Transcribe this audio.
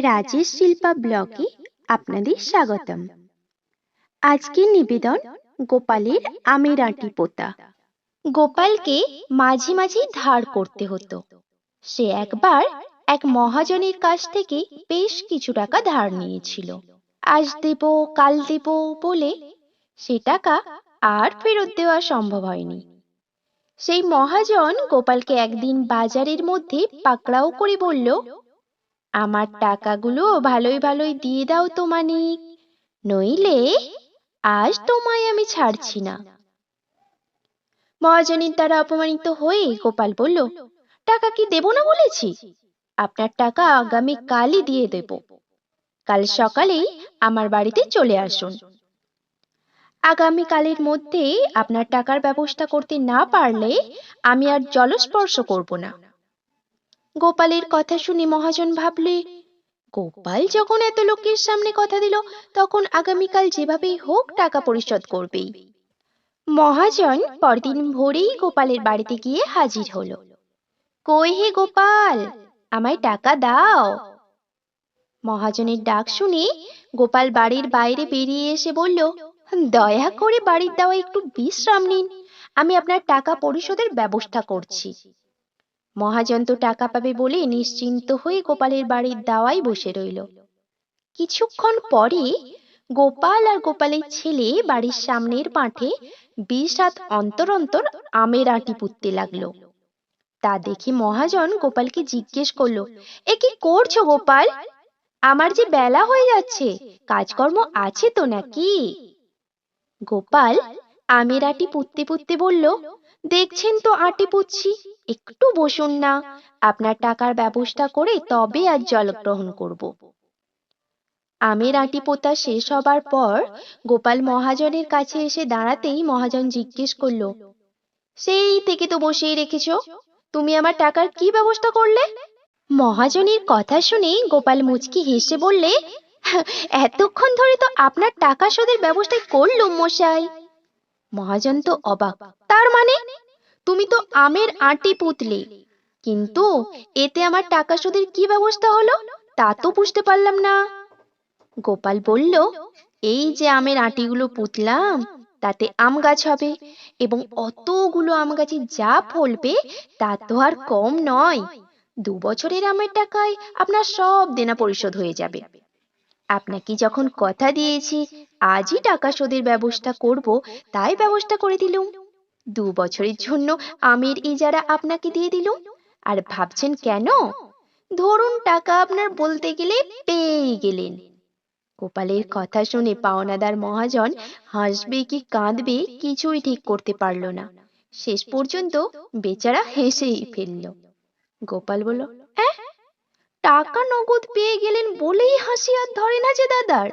রাজেশ শিল্পা ব্লগে আপনাদের স্বাগতম। আজকের নিবেদন গোপালের আমের আঁটি পোতা। গোপালকে মাঝে মাঝে ধার করতে হতো। সে একবার এক মহাজনের কাছ থেকে বেশ কিছু টাকা ধার নিয়েছিল। আজ দেব কাল দেব বলে সে টাকা আর ফেরত দেওয়া সম্ভব হয়নি। সেই মহাজন গোপালকে একদিন বাজারের মধ্যে পাকড়াও করে বলল, আমার টাকাগুলো ভালোই ভালোই দিয়ে দাও তো মানিক, নইলে আজ তোমায় আমি ছাড়ছি না। মহাজনের দ্বারা অপমানিত হয়ে গোপাল বলল, টাকা কি দেব না বলেছি? আপনার টাকা আগামী কালই দিয়ে দেব। কাল সকালেই আমার বাড়িতে চলে আসুন। আগামী কালের মধ্যে আপনার টাকার ব্যবস্থা করতে না পারলে আমি আর জলস্পর্শ করব না। গোপালের কথা শুনে মহাজন ভাবলে, গোপাল যখন এত লোকের সামনে কথা দিল, তখন আগামীকাল যেভাবেই হোক টাকা পরিশোধ করবেই। মহাজন পরদিন ভোরেই গোপালের বাড়িতে গিয়ে হাজির হলো। কই হে গোপাল, আমায় টাকা দাও। মহাজনের ডাক শুনে গোপাল বাড়ির বাইরে বেরিয়ে এসে বলল, দয়া করে বাড়ির দেওয়া একটু বিশ্রাম নিন, আমি আপনার টাকা পরিশোধের ব্যবস্থা করছি। মহাজন তো টাকা পাবে বলে নিশ্চিন্ত হয়ে গোপালের বাড়ির দাওয়ায় বসে রইল। কিছুক্ষণ পরে গোপাল আর গোপালের ছেলে বাড়ির সামনের মাঠে 20 হাত অন্তর অন্তর আমের আঁটি পুঁততে লাগলো। তা দেখে মহাজন গোপালকে জিজ্ঞেস করলো, এ কি করছো গোপাল? আমার যে বেলা হয়ে যাচ্ছে, কাজকর্ম আছে তো নাকি? গোপাল আমের আঁটি পুঁততে পুঁততে বলল, দেখছেন তো আঁটি পুঁতছি, একটু বসুন না, আপনার টাকার ব্যবস্থা করে তবে আজ জল গ্রহণ করব। আমের আঁটি পোতা শেষ হবার পর গোপাল মহাজনের কাছে এসে দাঁড়াতেই মহাজন জিজ্ঞেস করলো, সেই থেকে তো বসেই রেখেছ, তুমি আমার টাকার কি ব্যবস্থা করলে? মহাজনের কথা শুনে গোপাল মুচকি হেসে বললে, এতক্ষণ ধরে তো আপনার টাকা শোধের ব্যবস্থা করলুম মশাই। মহাজন তো অবাক, তার মানে? তুমি তো আমের আঁটি পুঁতলে, কিন্তু এতে আমার টাকা শোধের কি ব্যবস্থা হলো তা তো বুঝতে পারলাম না। গোপাল বলল, এই যে আমের আঁটিগুলো পুঁতলাম, তাতে আম গাছ হবে, এবং অতগুলো আম গাছে যা ফলবে তা তো আর কম নয়। 2 বছরের আমের টাকায় আপনার সব দেনা পরিশোধ হয়ে যাবে। আপনাকে যখন কথা দিয়েছি আজই টাকা শোধের ব্যবস্থা করব, তাই ব্যবস্থা করে দিলুম। 2 বছরের জন্য আমের ইজারা আপনাকে দিয়ে দিলুম। আর ভাবছেন কেন? ধরুন টাকা আপনার বলতে গেলে পেয়ে গেলেন। গোপালের কথা শুনে পাওনাদার মহাজন হাসবে কি কাঁদবে কিছুই ঠিক করতে পারল না। শেষ পর্যন্ত বেচারা হেসেই ফেলল। গোপাল বলল, টাকা নগদ পেয়ে গেলেন বলেই হাসি আর ধরে না যে দাদার।